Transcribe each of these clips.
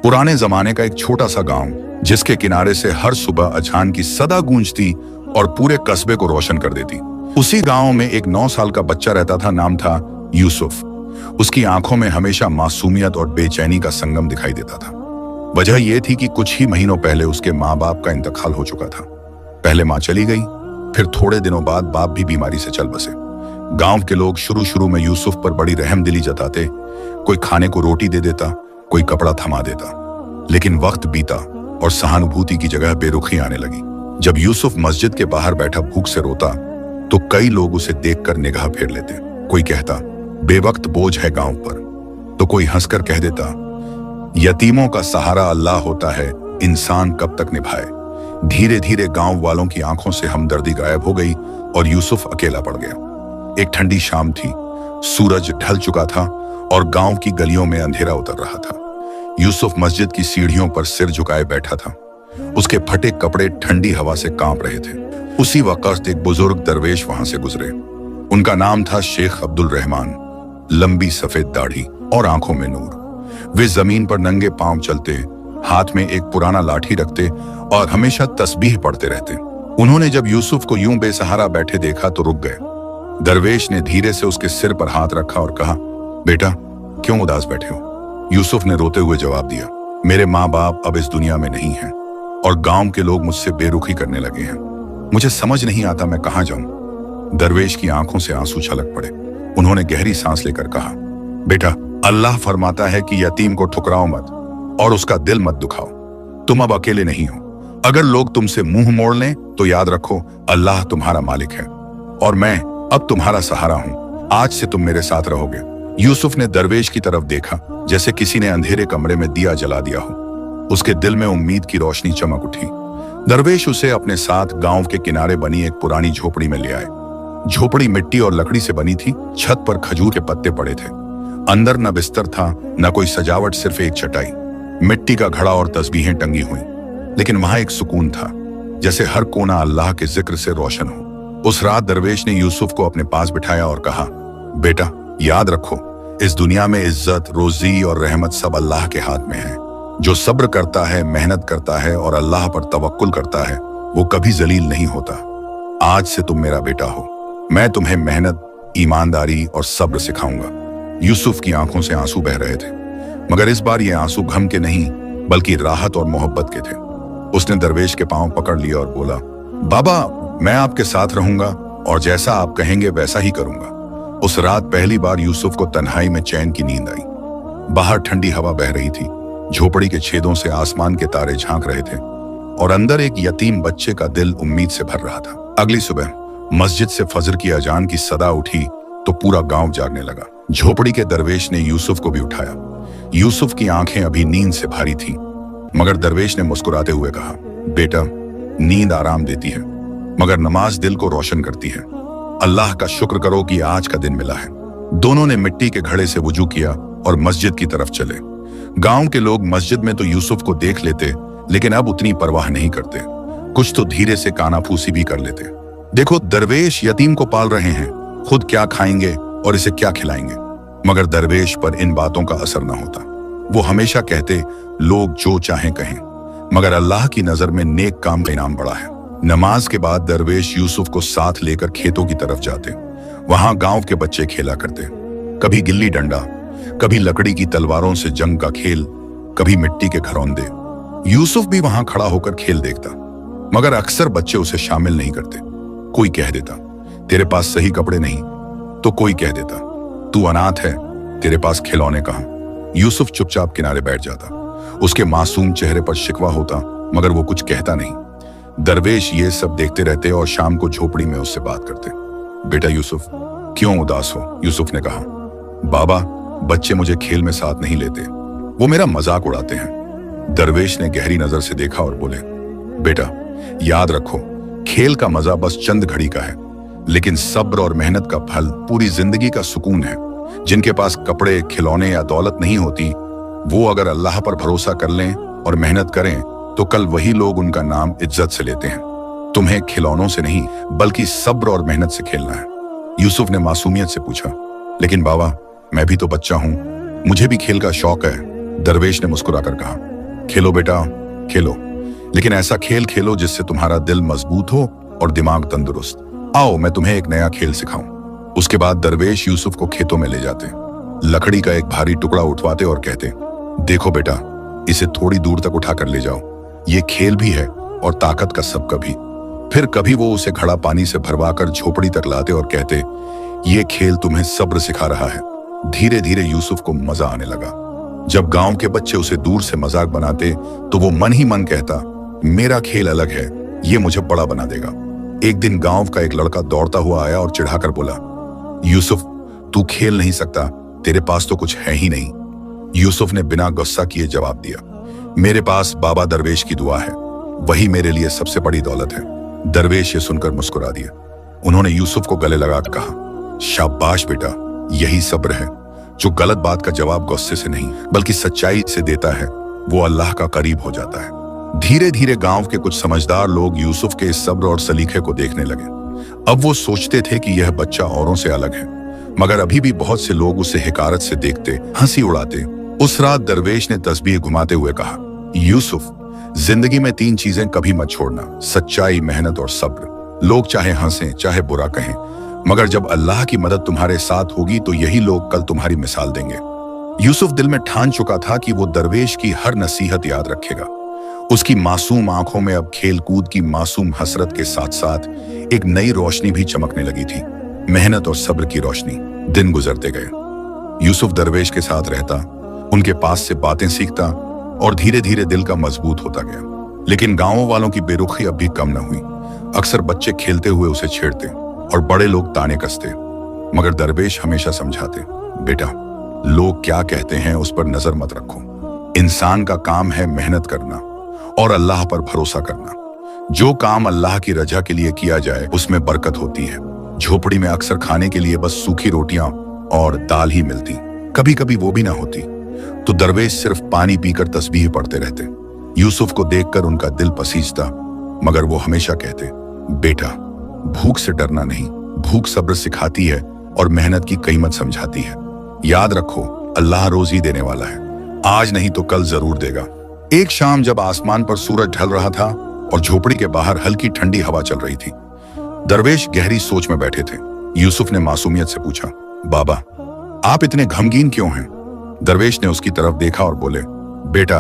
पुराने जमाने का एक छोटा सा गांव जिसके किनारे से हर सुबह अजान की सदा गूंजती और पूरे कस्बे को रोशन कर देती। उसी गांव में एक 9 साल का बच्चा रहता था, नाम था यूसुफ। उसकी आंखों में हमेशा मासूमियत और बेचैनी का संगम दिखाई देता था। वजह यह थी कि कुछ ही महीनों पहले उसके माँ बाप का इंतकाल हो चुका था। पहले माँ चली गई, फिर थोड़े दिनों बाद बाप भी बीमारी से चल बसे। गांव के लोग शुरू में यूसुफ पर बड़ी रहमदिली जताते, कोई खाने को रोटी दे देता, कोई कपड़ा थमा देता। लेकिन वक्त बीता और सहानुभूति की जगह बेरुखी आने लगी। जब यूसुफ मस्जिद के बाहर बैठा भूख से रोता तो कई लोग उसे देखकर निगाह फेर लेते। कोई कहता, बेवक्त बोझ है गांव पर, तो कोई हंसकर कह देता, यतीमों का सहारा अल्लाह होता है, इंसान कब तक निभाए। धीरे धीरे गांव वालों की आंखों से हमदर्दी गायब हो गई और यूसुफ अकेला पड़ गया। एक ठंडी शाम थी, सूरज ढल चुका था और गांव की गलियों में अंधेरा उतर रहा था। यूसुफ मस्जिद की सीढ़ियों पर सिर झुकाए बैठा था। उसके फटे कपड़े ठंडी हवा से कांप रहे थे। उसी वक्त एक बुजुर्ग दरवेश वहां से गुजरे। उनका नाम था शेख अब्दुल रहमान। लंबी सफेद दाढ़ी और आंखों में नूर। वे जमीन पर नंगे पांव चलते, हाथ में एक पुराना लाठी रखते और हमेशा तस्बीह पढ़ते रहते। उन्होंने जब यूसुफ को यूं बेसहारा बैठे देखा तो रुक गए। दरवेश ने धीरे से उसके सिर पर हाथ रखा और कहा, बेटा क्यों उदास बैठे हो? यूसुफ ने रोते हुए जवाब दिया, मेरे माँ बाप अब इस दुनिया में नहीं हैं और गांव के लोग मुझसे बेरुखी करने लगे हैं। मुझे समझ नहीं आता मैं कहाँ जाऊं। दरवेश की आंखों से आंसू छलक पड़े। उन्होंने गहरी सांस लेकर कहा, बेटा अल्लाह फरमाता है कि यतीम को ठुकराओ मत और उसका दिल मत दुखाओ। तुम अब अकेले नहीं हो। अगर लोग तुमसे मुंह मोड़ लें तो याद रखो, अल्लाह तुम्हारा मालिक है और मैं अब तुम्हारा सहारा हूं। आज से तुम मेरे साथ रहोगे। यूसुफ ने दरवेश की तरफ देखा जैसे किसी ने अंधेरे कमरे में दिया जला दिया हो। उसके दिल में उम्मीद की रोशनी चमक उठी। दरवेश उसे अपने साथ गांव के किनारे बनी एक पुरानी झोपड़ी में ले आए। झोपड़ी मिट्टी और लकड़ी से बनी थी। छत पर खजूर के पत्ते पड़े थे। अंदर न बिस्तर था न कोई सजावट, सिर्फ एक चटाई, मिट्टी का घड़ा और तस्बीहें टंगी हुई। लेकिन वहां एक सुकून था, जैसे हर कोना अल्लाह के जिक्र से रोशन हो। उस रात दरवेश ने यूसुफ को अपने पास बिठाया और कहा, बेटा याद रखो, इस दुनिया में इज्जत, रोजी और रहमत सब अल्लाह के हाथ में है। जो सब्र करता है, मेहनत करता है और अल्लाह पर तवक्कुल करता है, वो कभी जलील नहीं होता। आज से तुम मेरा बेटा हो। मैं तुम्हें मेहनत, ईमानदारी और सब्र सिखाऊंगा। यूसुफ की आंखों से आंसू बह रहे थे, मगर इस बार ये आंसू गम के नहीं बल्कि राहत और मोहब्बत के थे। उसने दरवेश के पांव पकड़ लिया और बोला, बाबा मैं आपके साथ रहूंगा और जैसा आप कहेंगे वैसा ही करूंगा। उस रात पहली बार यूसुफ को तन्हाई में चैन की नींद आई। बाहर ठंडी हवा बह रही थी। झोपड़ी के छेदों से आसमान के तारे झांक रहे थे और अंदर एक यतीम बच्चे का दिल उम्मीद से भर रहा था। अगली सुबह मस्जिद से फजर की अजान की सदा उठी तो पूरा गांव जागने लगा। झोपड़ी के दरवेश ने यूसुफ को भी उठाया। यूसुफ की आंखें अभी नींद से भारी थीं, मगर दरवेश ने मुस्कुराते हुए कहा, बेटा नींद आराम देती है मगर नमाज दिल को रोशन करती है। अल्लाह का शुक्र करो कि आज का दिन मिला है। दोनों ने मिट्टी के घड़े से वुजू किया और मस्जिद की तरफ चले। गांव के लोग मस्जिद में तो यूसुफ को देख लेते, लेकिन अब उतनी परवाह नहीं करते। कुछ तो धीरे से कानाफूसी भी कर लेते। देखो दरवेश यतीम को पाल रहे हैं, खुद क्या खाएंगे और इसे क्या खिलाएंगे। मगर दरवेश पर इन बातों का असर न होता। वो हमेशा कहते, लोग जो चाहें कहें, मगर अल्लाह की नजर में नेक काम का इनाम बड़ा है। नमाज के बाद दरवेश यूसुफ को साथ लेकर खेतों की तरफ जाते। वहां गांव के बच्चे खेला करते, कभी गिल्ली डंडा, कभी लकड़ी की तलवारों से जंग का खेल, कभी मिट्टी के घरौंदे। यूसुफ भी वहां खड़ा होकर खेल देखता, मगर अक्सर बच्चे उसे शामिल नहीं करते। कोई कह देता, तेरे पास सही कपड़े नहीं, तो कोई कह देता, तू अनाथ है, तेरे पास खिलौने कहां। यूसुफ चुपचाप किनारे बैठ जाता। उसके मासूम चेहरे पर शिकवा होता, मगर वो कुछ कहता नहीं। दरवेश ये सब देखते रहते और शाम को झोपड़ी में उससे बात करते। बेटा यूसुफ क्यों उदास हो? यूसुफ ने कहा, बाबा बच्चे मुझे खेल में साथ नहीं लेते, वो मेरा मजाक उड़ाते हैं। दरवेश ने गहरी नजर से देखा और बोले, बेटा याद रखो, खेल का मजा बस चंद घड़ी का है, लेकिन सब्र और मेहनत का फल पूरी जिंदगी का सुकून है। जिनके पास कपड़े, खिलौने या दौलत नहीं होती, वो अगर अल्लाह पर भरोसा कर लें और मेहनत करें तो कल वही लोग उनका नाम इज्जत से लेते हैं। तुम्हें खिलौनों से नहीं बल्कि सब्र और मेहनत से खेलना है। यूसुफ ने मासूमियत से पूछा, लेकिन बाबा मैं भी तो बच्चा हूं, मुझे भी खेल का शौक है। दरवेश ने मुस्कुराकर कहा, खेलो बेटा, खेलो, लेकिन ऐसा खेल खेलो जिससे तुम्हारा दिल मजबूत हो और दिमाग तंदुरुस्त। आओ मैं तुम्हें एक नया खेल सिखाऊं। उसके बाद दरवेश यूसुफ को खेतों में ले जाते, लकड़ी का एक भारी टुकड़ा उठवाते और कहते, देखो बेटा, इसे थोड़ी दूर तक उठाकर ले जाओ, ये खेल भी है और ताकत का सबक भी। फिर कभी वो उसे घड़ा पानी से भरवाकर झोपड़ी तक लाते और कहते, ये खेल तुम्हें सब्र सिखा रहा है। धीरे धीरे यूसुफ को मजा आने लगा। जब गांव के बच्चे उसे दूर से मजाक बनाते तो वो मन ही मन कहता, मेरा खेल अलग है, ये मुझे बड़ा बना देगा। एक दिन गांव का एक लड़का दौड़ता हुआ आया और चिढ़ाकर बोला, यूसुफ, तू खेल नहीं सकता, तेरे पास तो कुछ है ही नहीं। यूसुफ ने बिना गुस्सा किए जवाब दिया, मेरे पास बाबा दरवेश की दुआ है, वही मेरे लिए सबसे बड़ी दौलत है। दरवेश ये सुनकर मुस्कुरा दिया। उन्होंने यूसुफ को गले लगाकर कहा, शाबाश बेटा, यही सब्र है, जो गलत बात का जवाब गुस्से से नहीं बल्कि सच्चाई से देता है, वो अल्लाह का करीब हो जाता है। धीरे धीरे गांव के कुछ समझदार लोग यूसुफ के इस सब्र और सलीखे को देखने लगे। अब वो सोचते थे कि यह बच्चा औरों से अलग है, मगर अभी भी बहुत से लोग उसे हिकारत से देखते, हंसी उड़ाते। उस रात दरवेश ने तस्बीह घुमाते हुए कहा, यूसुफ, जिंदगी में 3 चीजें कभी मत छोड़ना, सच्चाई, मेहनत और सब्र। लोग चाहे हंसें चाहे बुरा कहें, मगर जब अल्लाह की मदद तुम्हारे साथ होगी तो यही लोग कल तुम्हारी मिसाल देंगे। यूसुफ दिल में ठान चुका था कि वो दरवेश की हर नसीहत याद रखेगा। उसकी मासूम आंखों में अब खेल कूद की मासूम हसरत के साथ साथ एक नई रोशनी भी चमकने लगी थी, मेहनत और सब्र की रोशनी। दिन गुजरते गए। यूसुफ दरवेश के साथ रहता, उनके पास से बातें सीखता और धीरे धीरे दिल का मजबूत होता गया। लेकिन गांव वालों की बेरुखी अब भी कम न हुई। अक्सर बच्चे खेलते हुए उसे छेड़ते और बड़े लोग ताने कसते, मगर दरवेश हमेशा समझाते, बेटा, लोग क्या कहते हैं उस पर नजर मत रखो। इंसान का काम है मेहनत करना और अल्लाह पर भरोसा करना। जो काम अल्लाह की रजा के लिए किया जाए उसमें बरकत होती है। झोपड़ी में अक्सर खाने के लिए बस सूखी रोटियां और दाल ही मिलती, कभी कभी वो भी ना होती, तो दरवेश सिर्फ पानी पीकर तस्बीह पढ़ते रहते। यूसुफ को देखकर उनका दिल पसीजता, मगर वो हमेशा कहते, बेटा, भूख से डरना नहीं, भूख सब्र सिखाती है और मेहनत की कीमत समझाती है। याद रखो, अल्लाह रोजी देने वाला है, आज नहीं तो कल जरूर देगा। एक शाम जब आसमान पर सूरज ढल रहा था और झोपड़ी के बाहर हल्की ठंडी हवा चल रही थी, दरवेश गहरी सोच में बैठे थे। यूसुफ ने मासूमियत से पूछा, बाबा, आप इतने गमगीन क्यों हैं? दरवेश ने उसकी तरफ देखा और बोले, बेटा,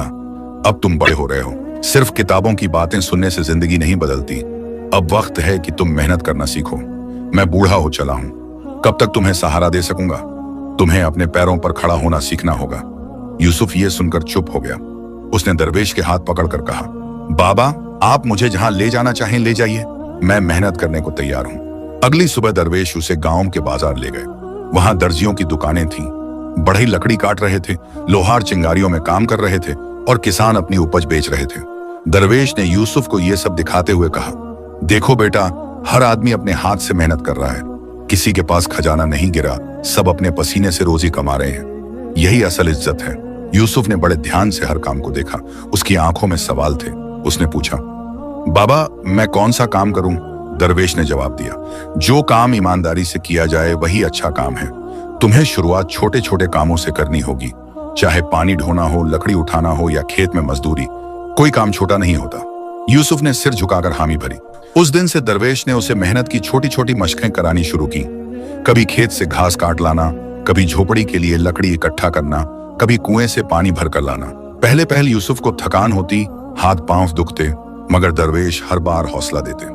अब तुम बड़े हो रहे हो, सिर्फ किताबों की बातें सुनने से जिंदगी नहीं बदलती। अब वक्त है कि तुम मेहनत करना सीखो। मैं बूढ़ा हो चला हूं, कब तक तुम्हें सहारा दे सकूंगा? तुम्हें अपने पैरों पर खड़ा होना सीखना होगा। यूसुफ ये सुनकर चुप हो गया। उसने दरवेश के हाथ पकड़कर कहा, बाबा, आप मुझे जहां ले जाना चाहें ले जाइए, मैं मेहनत करने को तैयार हूं। अगली सुबह दरवेश उसे गांव के बाजार ले गए। वहां दर्जियों की दुकानें थीं, बढ़ई लकड़ी काट रहे थे, लोहार चिंगारियों में काम कर रहे थे और किसान अपनी उपज बेच रहे थे। दरवेश ने यूसुफ को यह सब दिखाते हुए कहा, देखो बेटा, हर आदमी अपने हाथ से मेहनत कर रहा है, किसी के पास खजाना नहीं गिरा, सब अपने पसीने से रोजी कमा रहे हैं, यही असल इज्जत है। यूसुफ ने बड़े ध्यान से हर काम को देखा। उसकी आंखों में सवाल थे। उसने पूछा, बाबा, मैं कौन सा काम करूं? दरवेश ने जवाब दिया, जो काम ईमानदारी से किया जाए वही अच्छा काम है। तुम्हें शुरुआत छोटे छोटे कामों से करनी होगी, चाहे पानी ढोना हो, लकड़ी उठाना हो या खेत में मजदूरी, कोई काम छोटा नहीं होता। यूसुफ ने सिर झुकाकर हामी भरी। उस दिन से दरवेश ने उसे मेहनत की छोटी छोटी मशकें करानी शुरू की। कभी खेत से घास काट लाना, कभी झोपड़ी के लिए लकड़ी इकट्ठा करना, कभी कुएं से पानी भरकर लाना। पहले पहले यूसुफ को थकान होती, हाथ पांव दुखते, मगर दरवेश हर बार हौसला देते,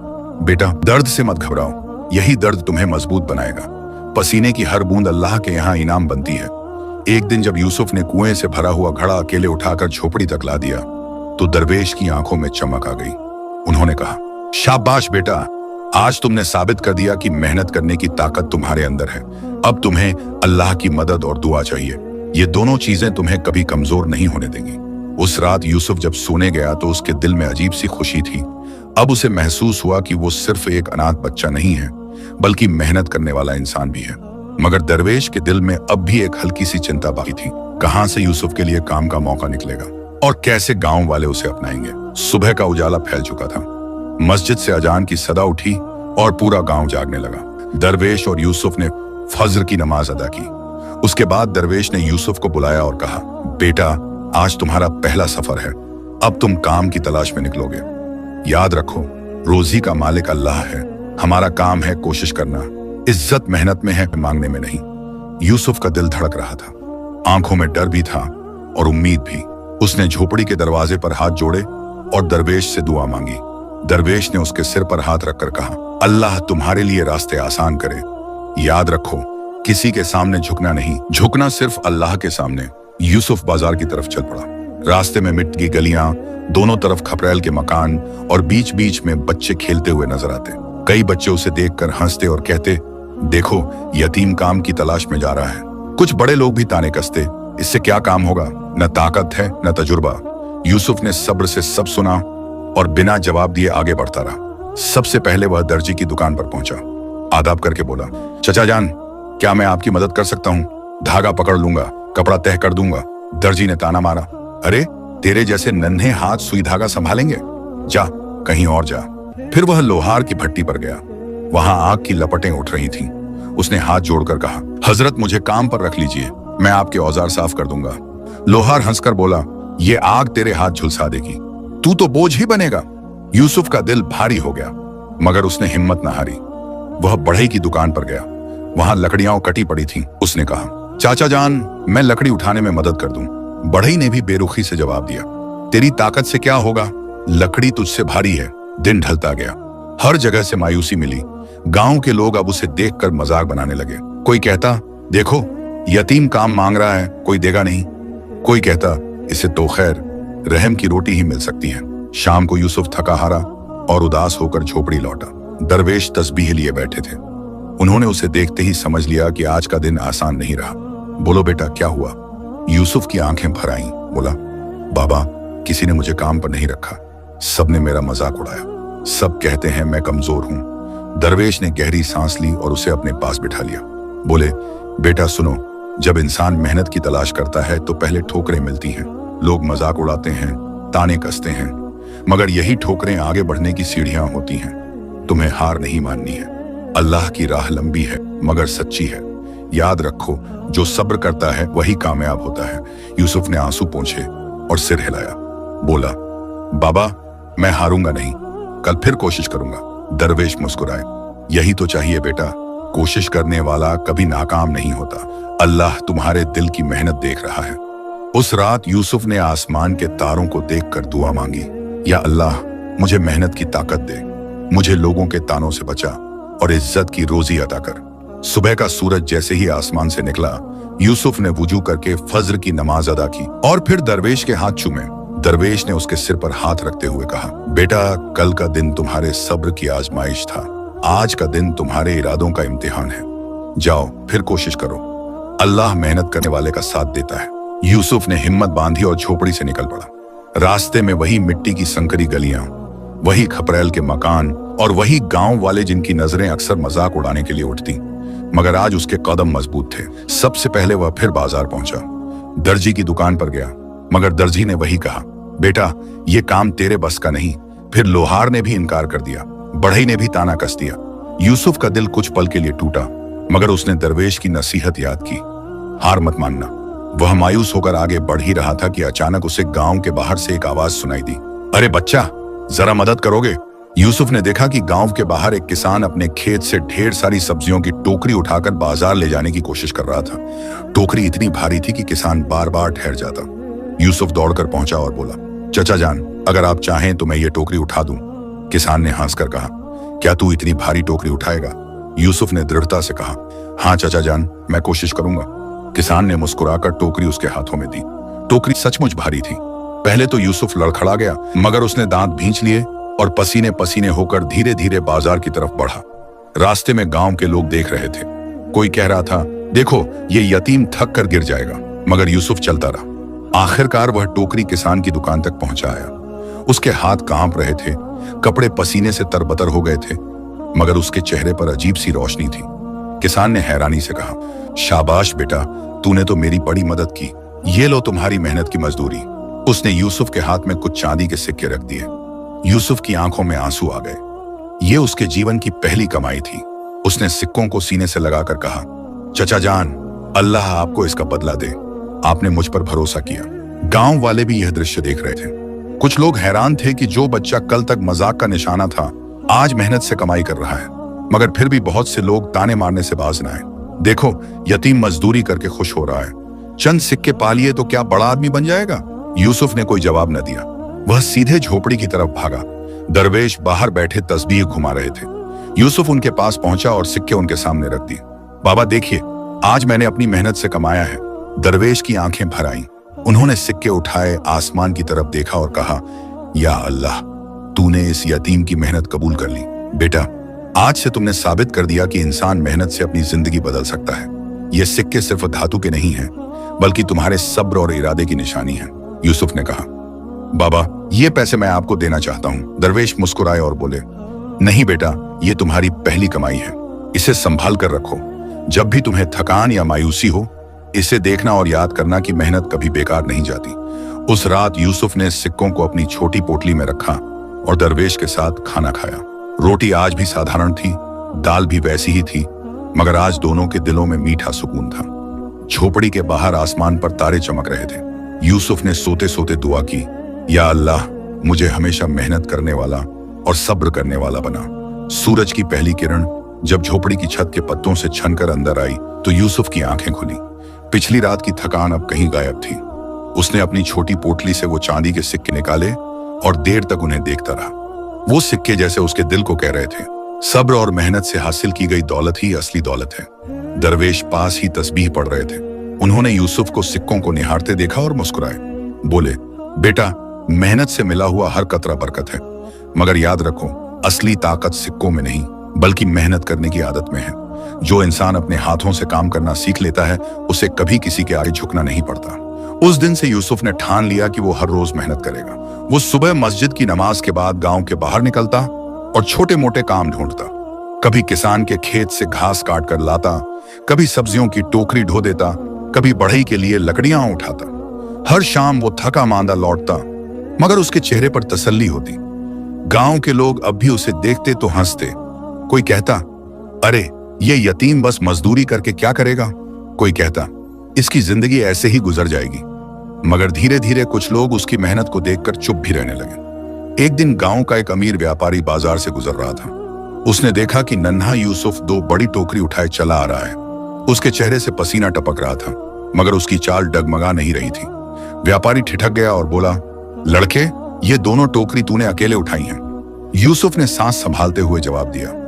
बेटा, दर्द से मत घबराओ, यही दर्द तुम्हें मजबूत बनाएगा। पसीने की हर बूंद अल्लाह के यहाँ इनाम बनती है। एक दिन जब यूसुफ ने कुएं से भरा हुआ घड़ा अकेले उठाकर झोपड़ी तक ला दिया तो दरवेश की आंखों में चमक आ गई। उन्होंने कहा, शाबाश बेटा, आज तुमने साबित कर दिया कि मेहनत करने की ताकत तुम्हारे अंदर है। अब तुम्हें अल्लाह की मदद और दुआ चाहिए, ये दोनों चीजें तुम्हें कभी कमजोर नहीं होने देंगी। उस रात यूसुफ जब सोने गया तो उसके दिल में अजीब सी खुशी थी। अब उसे महसूस हुआ कि वो सिर्फ एक अनाथ बच्चा नहीं है, बल्कि मेहनत करने वाला इंसान भी है। मगर दरवेश के दिल में अब भी एक हल्की सी चिंता बाकी थी, कहां से यूसुफ के लिए काम का मौका निकलेगा और कैसे गांव वाले उसे अपनाएंगे। सुबह का उजाला फैल चुका था, मस्जिद से अजान की सदा उठी और पूरा गांव जागने लगा। दरवेश और यूसुफ ने फज्र की नमाज अदा की। उसके बाद दरवेश ने यूसुफ को बुलाया और कहा, बेटा, आज तुम्हारा पहला सफर है, अब तुम काम की तलाश में निकलोगे। याद रखो, रोजी का मालिक अल्लाह है। हमारा काम है कोशिश करना, इज्जत मेहनत में है, मांगने में नहीं। यूसुफ का दिल धड़क रहा था, आंखों में डर भी था और उम्मीद भी। उसने झोपड़ी के दरवाजे पर हाथ जोड़े और दरवेश से दुआ मांगी। दरवेश ने उसके सिर पर हाथ रखकर कहा, अल्लाह तुम्हारे लिए रास्ते आसान करे। याद रखो, किसी के सामने झुकना नहीं, झुकना सिर्फ अल्लाह के सामने। यूसुफ बाजार की तरफ चल पड़ा। रास्ते में मिट्टी की गलियां, दोनों तरफ खपरेल के मकान और बीच बीच में बच्चे खेलते हुए नजर आते। कई बच्चे उसे देखकर हंसते और कहते, देखो यतीम काम की तलाश में जा रहा है। कुछ बड़े लोग भी ताने कसते, इससे क्या काम होगा, न ताकत है न तजुर्बा। यूसुफ ने सब्र से सब सुना और बिना जवाब दिए आगे बढ़ता रहा। सबसे पहले वह दर्जी की दुकान पर पहुंचा। आदाब करके बोला, चचा जान, क्या मैं आपकी मदद कर सकता हूँ? धागा पकड़ लूंगा, कपड़ा तह कर दूंगा। दर्जी ने ताना मारा, अरे तेरे जैसे नन्हे हाथ सुई धागा संभालेंगे? जा कहीं और जा। फिर वह लोहार की भट्टी पर गया। वहां आग की लपटें उठ रही थीं। उसने हाथ जोड़कर कहा, हजरत मुझे काम पर रख लीजिए, मैं आपके औजार साफ कर दूंगा। लोहार हंसकर बोला, ये आग तेरे हाथ झुलसा देगी, तू तो बोझ ही बनेगा। यूसुफ का दिल भारी हो गया, मगर उसने हिम्मत न हारी। वह बढ़ई की दुकान पर गया। वहां लकड़ियां कटी पड़ी थीं। उसने कहा, चाचा जान, मैं लकड़ी उठाने में मदद कर दूं। बढ़ई ने भी बेरुखी से जवाब दिया, तेरी ताकत से क्या होगा, लकड़ी तुझसे भारी है। दिन ढलता गया। हर जगह से मायूसी मिली। गांव के लोग अब उसे देखकर मजाक बनाने लगे। कोई कहता, देखो यतीम काम मांग रहा है, कोई देगा नहीं। कोई कहता, इसे तो खैर रहम की रोटी ही मिल सकती है। शाम को यूसुफ थका हारा और उदास होकर झोपड़ी लौटा। दरवेश तस्बीह लिए बैठे थे। उन्होंने उसे देखते ही समझ लिया कि आज का दिन आसान नहीं रहा। बोलो बेटा, क्या हुआ? यूसुफ की आंखें भर आईं। बोला, बाबा, किसी ने मुझे काम पर नहीं रखा, सबने मेरा मजाक उड़ाया, सब कहते हैं मैं कमजोर हूं। दरवेश ने गहरी सांस ली और उसे अपने पास बिठा लिया। बोले, बेटा सुनो, जब इंसान मेहनत की तलाश करता है तो पहले ठोकरें मिलती हैं। लोग मजाक उड़ाते हैं, ताने कसते हैं, मगर यही ठोकरें आगे बढ़ने की सीढ़ियां होती हैं। तुम्हें हार नहीं माननी है। अल्लाह की राह लंबी है मगर सच्ची है। याद रखो, जो सब्र करता है वही कामयाब होता है। यूसुफ ने आंसू पोंछे और सिर हिलाया। बोला, बाबा, मैं हारूंगा नहीं, कल फिर कोशिश करूंगा। दरवेश मुस्कुराए। यही तो चाहिए बेटा, कोशिश करने वाला कभी नाकाम नहीं होता। अल्लाह तुम्हारे दिल की मेहनत देख रहा है। उस रात यूसुफ ने आसमान के तारों को देखकर दुआ मांगी, या अल्लाह, मुझे मेहनत की ताकत दे, मुझे लोगों के तानों से बचा और इज्जत की रोजी अता कर। सुबह का सूरज जैसे ही आसमान से निकला, यूसुफ ने वुजू करके फज्र की नमाज अदा की और फिर दरवेश के हाथ चूमे। दरवेश ने उसके सिर पर हाथ रखते हुए कहा, बेटा, कल का दिन तुम्हारे सब्र की आजमाइश था, आज का दिन तुम्हारे इरादों का इम्तिहान है। जाओ फिर कोशिश करो, अल्लाह मेहनत करने वाले का साथ देता है। यूसुफ ने हिम्मत बांधी और झोपड़ी से निकल पड़ा। रास्ते में वही मिट्टी की संकरी गलियां, वही खपरेल के मकान और वही गांव वाले जिनकी नजरें अक्सर मजाक उड़ाने के लिए उठती, मगर आज उसके कदम मजबूत थे। सबसे पहले वह फिर बाजार पहुंचा। दर्जी की दुकान पर गया, मगर दर्जी ने वही कहा, बेटा, ये काम तेरे बस का नहीं। फिर लोहार ने भी इनकार कर दिया, बढ़ई ने भी ताना कस दिया। यूसुफ का दिल कुछ पल के लिए टूटा, मगर उसने दरवेश की नसीहत याद की, हार मत मानना। वह मायूस होकर आगे बढ़ ही रहा था कि अचानक उसे गांव के बाहर से एक आवाज सुनाई दी, अरे बच्चा, जरा मदद करोगे? यूसुफ ने देखा कि गांव के बाहर एक किसान अपने खेत से ढेर सारी सब्जियों की टोकरी उठाकर बाजार ले जाने की कोशिश कर रहा था। टोकरी इतनी भारी थी कि किसान बार बार ठहर जाता। यूसुफ दौड़कर पहुंचा और बोला, चचा जान, अगर आप चाहें तो मैं ये टोकरी उठा दूं। किसान ने हंसकर कहा, क्या तू इतनी भारी टोकरी उठाएगा? यूसुफ ने दृढ़ता से कहा, हाँ चाचा जान, मैं कोशिश करूंगा। किसान ने मुस्कुराकर टोकरी उसके हाथों में दी। टोकरी सचमुच भारी थी। पहले तो यूसुफ लड़खड़ा गया, मगर उसने दांत भींच लिए और पसीने पसीने होकर धीरे धीरे बाजार की तरफ बढ़ा। रास्ते में गांव के लोग देख रहे थे। कोई कह रहा था, देखो ये यतीम थक कर गिर जाएगा, मगर यूसुफ चलता रहा। आखिरकार वह टोकरी किसान की दुकान तक पहुंचा आया। उसके हाथ कांप रहे थे, कपड़े पसीने से तरबतर हो गए थे, मगर उसके चेहरे पर अजीब सी रोशनी थी। किसान ने हैरानी से कहा, शाबाश बेटा, तूने तो मेरी बड़ी मदद की, ये लो तुम्हारी मेहनत की मजदूरी। उसने यूसुफ के हाथ में कुछ चांदी के सिक्के रख दिए। यूसुफ की आंखों में आंसू आ गए। ये उसके जीवन की पहली कमाई थी। उसने सिक्कों को सीने से लगाकर कहा, चचा जान, अल्लाह आपको इसका बदला दे, आपने मुझ पर भरोसा किया। गांव वाले भी यह दृश्य देख रहे थे। कुछ लोग हैरान थे कि जो बच्चा कल तक मजाक का निशाना था आज मेहनत से कमाई कर रहा है, मगर फिर भी बहुत से लोग ताने मारने से बाज न आए। देखो, यतीम मजदूरी करके खुश हो रहा है, चंद सिक्के पा लिए तो क्या बड़ा आदमी बन जाएगा? यूसुफ ने कोई जवाब न दिया। वह सीधे झोपड़ी की तरफ भागा। दरवेश बाहर बैठे तस्बीह घुमा रहे थे। यूसुफ उनके पास पहुंचा और सिक्के उनके सामने रख दिए। बाबा देखिए, आज मैंने अपनी मेहनत से कमाया है। दरवेश की आंखें भर आईं। उन्होंने सिक्के उठाए, आसमान की तरफ देखा और कहा, या अल्लाह, तूने इस यतीम की मेहनत कबूल कर ली। बेटा, आज से तुमने साबित कर दिया कि इंसान मेहनत से अपनी जिंदगी बदल सकता है। ये सिक्के सिर्फ धातु के नहीं हैं, बल्कि तुम्हारे सब्र और इरादे की निशानी है। यूसुफ ने कहा, बाबा, ये पैसे मैं आपको देना चाहता हूं। दरवेश मुस्कुराए और बोले, नहीं बेटा, ये तुम्हारी पहली कमाई है, इसे संभाल कर रखो। जब भी तुम्हें थकान या मायूसी हो, इसे देखना और याद करना कि मेहनत कभी बेकार नहीं जाती। उस रात यूसुफ ने सिक्कों को अपनी छोटी पोटली में रखा और दरवेश के साथ खाना खाया। रोटी आज भी साधारण थी, दाल भी वैसी ही थी, मगर आज दोनों के दिलों में मीठा सुकून था। झोपड़ी के बाहर आसमान पर तारे चमक रहे थे। यूसुफ ने सोते सोते दुआ की, या अल्लाह, मुझे हमेशा मेहनत करने वाला और सब्र करने वाला बना। सूरज की पहली किरण जब झोपड़ी की छत के पत्तों से छनकर अंदर आई तो यूसुफ की आंखें खुली। पिछली रात की थकान अब कहीं गायब थी। उसने अपनी छोटी पोटली से वो चांदी के सिक्के निकाले और देर तक उन्हें देखता रहा। वो सिक्के जैसे उसके दिल को कह रहे थे, सब्र और मेहनत से हासिल की गई दौलत ही असली दौलत है। दरवेश पास ही तस्बीह पढ़ रहे थे। उन्होंने यूसुफ को सिक्कों को निहारते देखा और मुस्कुराए। बोले, बेटा, मेहनत से मिला हुआ हर कतरा बरकत है, मगर याद रखो, असली ताकत सिक्कों में नहीं बल्कि मेहनत करने की आदत में है। जो इंसान अपने हाथों से काम करना सीख लेता है, उसे कभी किसी के आगे झुकना नहीं पड़ता। उस दिन से यूसुफ ने ठान लिया कि वो हर रोज मेहनत करेगा। वो सुबह मस्जिद की नमाज के बाद गांव के बाहर निकलता और छोटे मोटे काम ढूंढता। कभी किसान के खेत से घास काट कर लाता, कभी सब्जियों की टोकरी ढो देता, कभी बढ़ई के लिए लकड़ियां उठाता। हर शाम वो थका मांदा लौटता, मगर उसके चेहरे पर तसल्ली होती। गांव के लोग अब भी उसे देखते तो हंसते। कोई कहता, अरे ये यतीम बस मजदूरी करके क्या करेगा? कोई कहता, इसकी जिंदगी ऐसे ही गुजर जाएगी। मगर धीरे धीरे कुछ लोग उसकी मेहनत को देखकर चुप भी रहने लगे। एक दिन गांव का एक अमीर व्यापारी बाजार से गुजर रहा था। उसने देखा कि नन्हा यूसुफ 2 बड़ी टोकरी उठाए चला आ रहा है। उसके चेहरे से पसीना टपक रहा था, मगर उसकी चाल डगमगा नहीं रही थी। व्यापारी ठिठक गया और बोला, लड़के, ये दोनों टोकरी तूने अकेले उठाई हैं? यूसुफ ने सांस संभालते हुए जवाब दिया,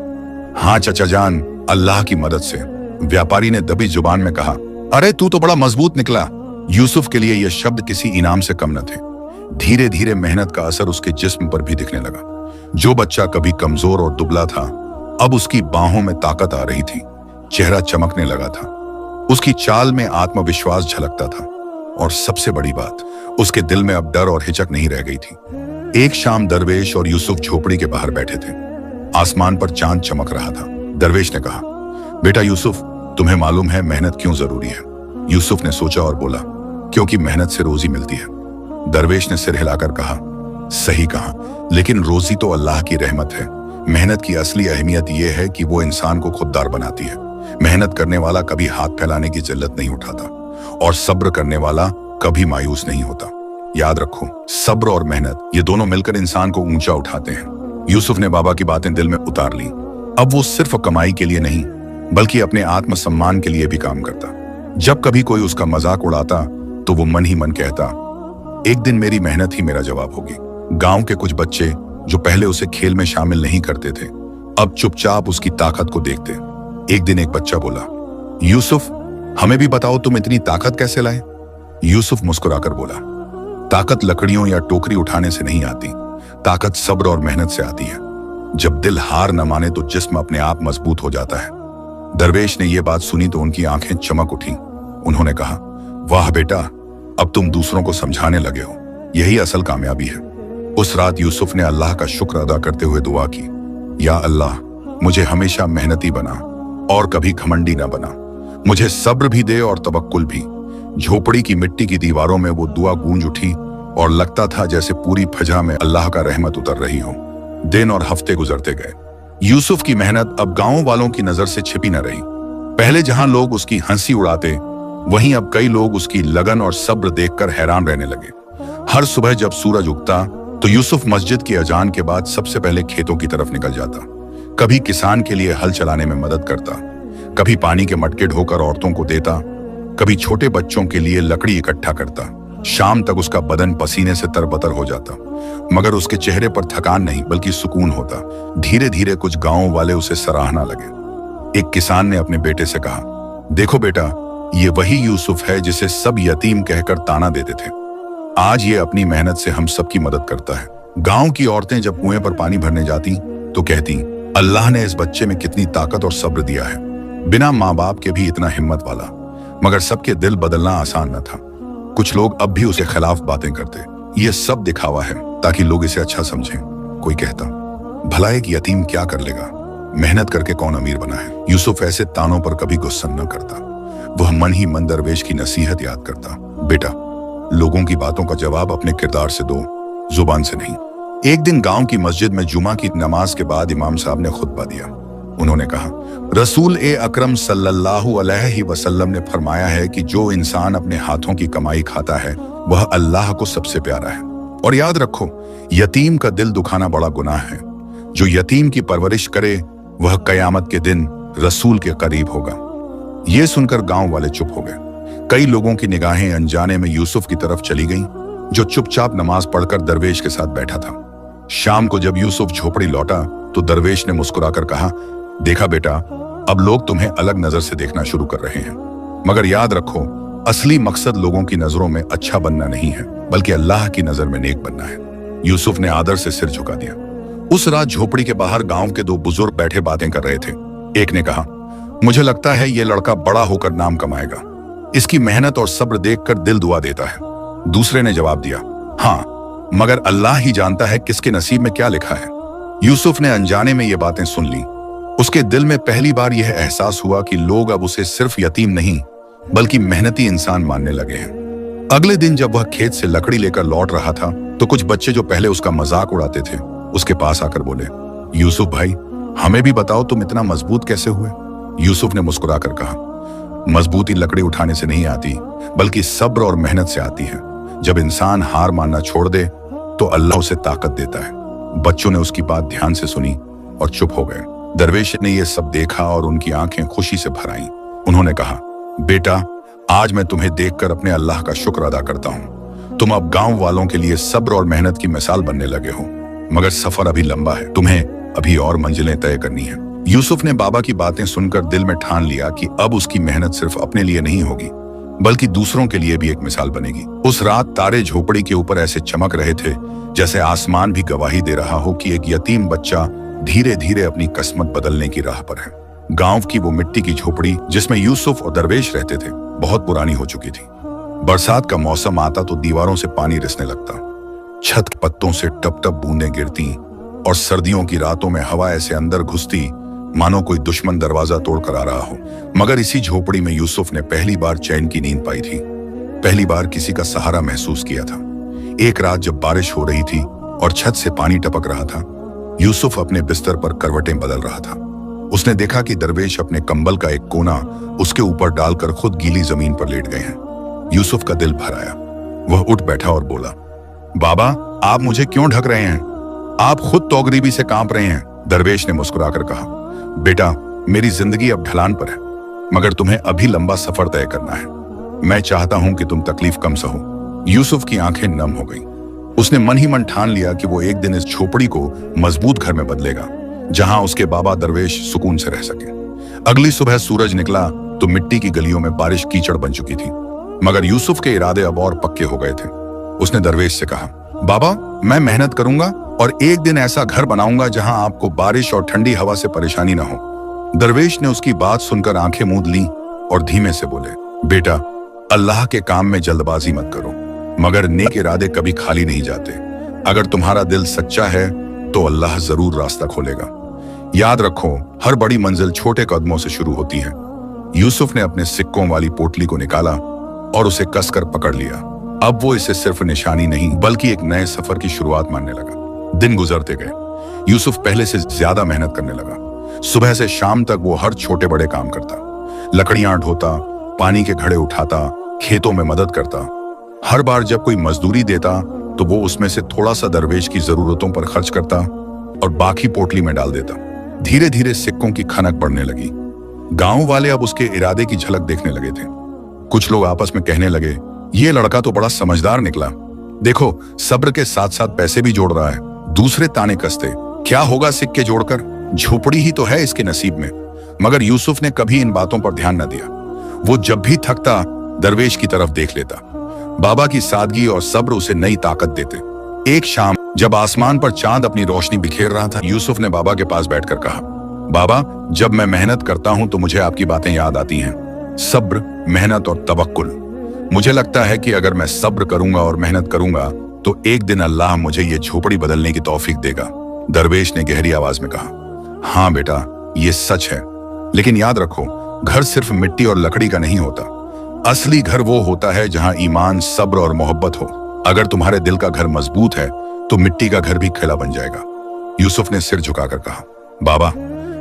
हाँ चाचा जान, अल्लाह की मदद से। व्यापारी ने दबी जुबान में कहा, अरे तू तो बड़ा मजबूत निकला। यूसुफ के लिए यह शब्द किसी इनाम से कम न थे। धीरे धीरे मेहनत का असर उसके जिस्म पर भी दिखने लगा। जो बच्चा कभी कमजोर और दुबला था, अब उसकी बाहों में ताकत आ रही थी, चेहरा चमकने लगा था, उसकी चाल में आत्मविश्वास झलकता था, और सबसे बड़ी बात, उसके दिल में अब डर और हिचक नहीं रह गई थी। एक शाम दरवेश और यूसुफ झोपड़ी के बाहर बैठे थे। आसमान पर चांद चमक रहा था। दरवेश ने कहा, बेटा यूसुफ, तुम्हें मालूम है मेहनत क्यों जरूरी है? यूसुफ ने सोचा और बोला, क्योंकि मेहनत से रोजी मिलती है। दरवेश ने सिर हिलाकर कहा, सही कहा, लेकिन रोजी तो अल्लाह की रहमत है। मेहनत की असली अहमियत यह है कि वो इंसान को खुददार बनाती है। मेहनत करने वाला कभी हाथ फैलाने की जिल्लत नहीं उठाता, और सब्र करने वाला कभी मायूस नहीं होता। याद रखो, सब्र और मेहनत ये दोनों मिलकर इंसान को ऊंचा उठाते हैं। यूसुफ ने बाबा की बातें दिल में उतार ली। अब वो सिर्फ कमाई के लिए नहीं, बल्कि अपने आत्मसम्मान के लिए भी काम करता। जब कभी कोई उसका मजाक उड़ाता तो वो मन ही मन कहता, एक दिन मेरी मेहनत ही मेरा जवाब होगी। गांव के कुछ बच्चे जो पहले उसे खेल में शामिल नहीं करते थे, अब चुपचाप उसकी ताकत को देखते। एक दिन एक बच्चा बोला, यूसुफ, हमें भी बताओ तुम इतनी ताकत कैसे लाए? यूसुफ मुस्कुराकर बोला, ताकत लकड़ियों या टोकरी उठाने से नहीं आती, ताकत सब्र और मेहनत से आती है। जब दिल हार न माने तो जिस्म अपने आप मजबूत हो जाता है। दरवेश ने यह बात सुनी तो उनकी आंखें चमक उठी। उन्होंने कहा, वाह बेटा, अब तुम दूसरों को समझाने लगे हो, यही असल कामयाबी है। उस रात यूसुफ ने अल्लाह का शुक्र अदा करते हुए दुआ की, या अल्लाह, मुझे हमेशा मेहनती बना और कभी घमंडी न बना। मुझे सब्र भी दे और तवक्कुल भी। झोपड़ी की मिट्टी की दीवारों में वो दुआ गूंज उठी और लगता था जैसे पूरी फजा में अल्लाह का रहमत उतर रही हो। दिन और हफ्ते गुजरते गए। यूसुफ की मेहनत अब गांव वालों की नजर से छिपी न रही। पहले जहां लोग उसकी हंसी उड़ाते, वहीं अब कई लोग उसकी लगन और सब्र देखकर हैरान रहने लगे। हर सुबह जब सूरज उगता तो यूसुफ मस्जिद की अजान के बाद सबसे पहले खेतों की तरफ निकल जाता। कभी किसान के लिए हल चलाने में मदद करता, कभी पानी के मटके ढोकर औरतों को देता, कभी छोटे बच्चों के लिए लकड़ी इकट्ठा करता। शाम तक उसका बदन पसीने से तरबतर हो जाता, मगर उसके चेहरे पर थकान नहीं बल्कि सुकून होता। धीरे धीरे कुछ गांव वाले उसे सराहना लगे। एक किसान ने अपने बेटे से कहा, देखो बेटा, ये वही यूसुफ है जिसे सब यतीम कहकर ताना देते थे। आज ये अपनी मेहनत से हम सबकी मदद करता है। गांव की औरतें जब कुएं पर पानी भरने जाती तो कहती, अल्लाह ने इस बच्चे में कितनी ताकत और सब्र दिया है, बिना माँ बाप के भी इतना हिम्मत वाला। मगर सबके दिल बदलना आसान न था। कुछ लोग अब भी उसके खिलाफ बातें करते। ये सब दिखावा है ताकि लोग इसे अच्छा समझें। कोई कहता, भला एक यतीम क्या कर लेगा, मेहनत करके कौन अमीर बना है। यूसुफ ऐसे तानों पर कभी गुस्सा न करता। वह मन ही मन दरवेश की नसीहत याद करता, बेटा, लोगों की बातों का जवाब अपने किरदार से दो, जुबान से नहीं। एक दिन गांव की मस्जिद में जुमा की नमाज के बाद इमाम साहब ने खुतबा दिया। उन्होंने कहा, रसूल ए अकरम सल्लल्लाहु अलैहि वसल्लम ने फरमाया है कि जो इंसान अपने हाथों की कमाई खाता है वह अल्लाह को सबसे प्यारा है। और याद रखो, यतीम का दिल दुखाना बड़ा गुनाह है। जो यतीम की परवरिश करे वह कयामत के दिन रसूल के करीब होगा। ये सुनकर गांव वाले चुप हो गए। कई लोगों की निगाहें अनजाने में यूसुफ की तरफ चली गईं, जो चुपचाप नमाज पढ़कर दरवेश के साथ बैठा था। शाम को जब यूसुफ झोपड़ी लौटा तो दरवेश ने मुस्कुराकर कहा, देखा बेटा, अब लोग तुम्हें अलग नजर से देखना शुरू कर रहे हैं, मगर याद रखो, असली मकसद लोगों की नजरों में अच्छा बनना नहीं है बल्कि अल्लाह की नजर में नेक बनना है। यूसुफ ने आदर से सिर झुका दिया। उस रात झोपड़ी के बाहर गांव के दो बुजुर्ग बैठे बातें कर रहे थे। एक ने कहा, मुझे लगता है ये लड़का बड़ा होकर नाम कमाएगा, इसकी मेहनत और सब्र देखकर दिल दुआ देता है। दूसरे ने जवाब दिया, हाँ, मगर अल्लाह ही जानता है किसके नसीब में क्या लिखा है। यूसुफ ने अनजाने में ये बातें सुन ली। उसके दिल में पहली बार यह एहसास हुआ कि लोग अब उसे सिर्फ यतीम नहीं बल्कि मेहनती इंसान मानने लगे हैं। अगले दिन जब वह खेत से लकड़ी लेकर लौट रहा था तो कुछ बच्चे जो पहले उसका मजाक उड़ाते थे उसके पास आकर बोले, यूसुफ भाई, हमें भी बताओ तुम इतना मजबूत कैसे हुए। यूसुफ ने मुस्कुराकर कहा, मजबूती लकड़ी उठाने से नहीं आती बल्कि सब्र और मेहनत से आती है। जब इंसान हार मानना छोड़ दे तो अल्लाह उसे ताकत देता है। बच्चों ने उसकी बात ध्यान से सुनी और चुप हो गए। दरवेश ने यह सब देखा और उनकी आंखें खुशी से भर आईं। उन्होंने कहा, बेटा, आज मैं तुम्हें देखकर अपने अल्लाह का शुक्र अदा करता हूँ। तुम अब गांव वालों के लिए सब्र और मेहनत की मिसाल बनने लगे हो, मगर सफर अभी लंबा है, तुम्हें अभी और मंजिलें तय करनी है। यूसुफ ने बाबा की बातें सुनकर दिल में ठान लिया कि अब उसकी मेहनत सिर्फ अपने लिए नहीं होगी बल्कि दूसरों के लिए भी एक मिसाल बनेगी। उस रात तारे झोपड़ी के ऊपर ऐसे चमक रहे थे जैसे आसमान भी गवाही दे रहा हो कि एक यतीम बच्चा धीरे धीरे अपनी किस्मत बदलने की राह पर है। गांव की वो मिट्टी की झोपड़ी जिसमें यूसुफ और दरवेश रहते थे बहुत पुरानी हो चुकी थी। बरसात का मौसम आता तो दीवारों से पानी रिसने लगता, छत पत्तों से टप टप बूंदें गिरती और सर्दियों की रातों में हवा ऐसे अंदर घुसती मानो कोई दुश्मन दरवाजा तोड़कर आ रहा हो। मगर इसी झोपड़ी में यूसुफ ने पहली बार चैन की नींद पाई थी, पहली बार किसी का सहारा महसूस किया था। एक रात जब बारिश हो रही थी और छत से पानी टपक रहा था, यूसुफ अपने बिस्तर पर करवटें बदल रहा था। उसने देखा कि दरवेश अपने कंबल का एक कोना उसके ऊपर डालकर खुद गीली जमीन पर लेट गए हैं। यूसुफ का दिल भर आया। वह उठ बैठा और बोला, बाबा, आप मुझे क्यों ढक रहे हैं? आप खुद तो गरीबी से कांप रहे हैं। दरवेश ने मुस्कुराकर कहा, बेटा, मेरी जिंदगी अब ढलान पर है, मगर तुम्हें अभी लंबा सफर तय करना है। मैं चाहता हूं कि तुम तकलीफ कम सहो। यूसुफ की आंखें नम हो गईं। उसने मन ही मन ठान लिया कि वो एक दिन इस झोपड़ी को मजबूत घर में बदलेगा जहां उसके बाबा दरवेश सुकून से रह सके। अगली सुबह सूरज निकला तो मिट्टी की गलियों में बारिश कीचड़ बन चुकी थी, मगर यूसुफ के इरादे अब और पक्के हो गए थे। उसने दरवेश से कहा, बाबा, मैं मेहनत करूंगा और एक दिन ऐसा घर बनाऊंगा जहां आपको बारिश और ठंडी हवा से परेशानी ना हो। दरवेश ने उसकी बात सुनकर आंखें मूंद लीं और धीमे से बोले, बेटा, अल्लाह के काम में जल्दबाजी मत करो, मगर नेक इरादे कभी खाली नहीं जाते। अगर तुम्हारा दिल सच्चा है तो अल्लाह जरूर रास्ता खोलेगा। याद रखो, हर बड़ी मंजिल छोटे कदमों से शुरू होती है। यूसुफ ने अपने सिक्कों वाली पोटली को निकाला और उसे कसकर पकड़ लिया। अब वो इसे सिर्फ निशानी नहीं बल्कि एक नए सफर की शुरुआत मानने लगा। दिन गुजरते गए। यूसुफ पहले से ज्यादा मेहनत करने लगा। सुबह से शाम तक वो हर छोटे बड़े काम करता, लकड़ियां ढोता, पानी के घड़े उठाता, खेतों में मदद करता। हर बार जब कोई मजदूरी देता तो वो उसमें से थोड़ा सा दरवेश की जरूरतों पर खर्च करता और बाकी पोटली में डाल देता। धीरे धीरे सिक्कों की खनक बढ़ने लगी। गांव वाले अब उसके इरादे की झलक देखने लगे थे। कुछ लोग आपस में कहने लगे, ये लड़का तो बड़ा समझदार निकला, देखो सब्र के साथ साथ पैसे भी जोड़ रहा है। दूसरे ताने कसते, क्या होगा सिक्के जोड़कर, झोपड़ी ही तो है इसके नसीब में। मगर यूसुफ ने कभी इन बातों पर ध्यान न दिया। वो जब भी थकता दरवेश की तरफ देख लेता। बाबा की सादगी और सब्र उसे नई ताकत देते। एक शाम जब आसमान पर चांद अपनी रोशनी बिखेर रहा था, यूसुफ ने बाबा के पास बैठकर कहा, बाबा जब मैं मेहनत करता हूं तो मुझे आपकी बातें याद आती हैं, सब्र, मेहनत और तवक्कुल। मुझे लगता है कि अगर मैं सब्र करूंगा और मेहनत करूंगा तो एक दिन अल्लाह मुझे ये झोपड़ी बदलने की तौफीक देगा। दरवेश ने गहरी आवाज में कहा, हाँ बेटा ये सच है, लेकिन याद रखो घर सिर्फ मिट्टी और लकड़ी का नहीं होता। असली घर वो होता है जहां ईमान, सब्र और मोहब्बत हो। अगर तुम्हारे दिल का घर मजबूत है तो मिट्टी का घर भी खिला बन जाएगा। यूसुफ ने सिर झुकाकर कहा, बाबा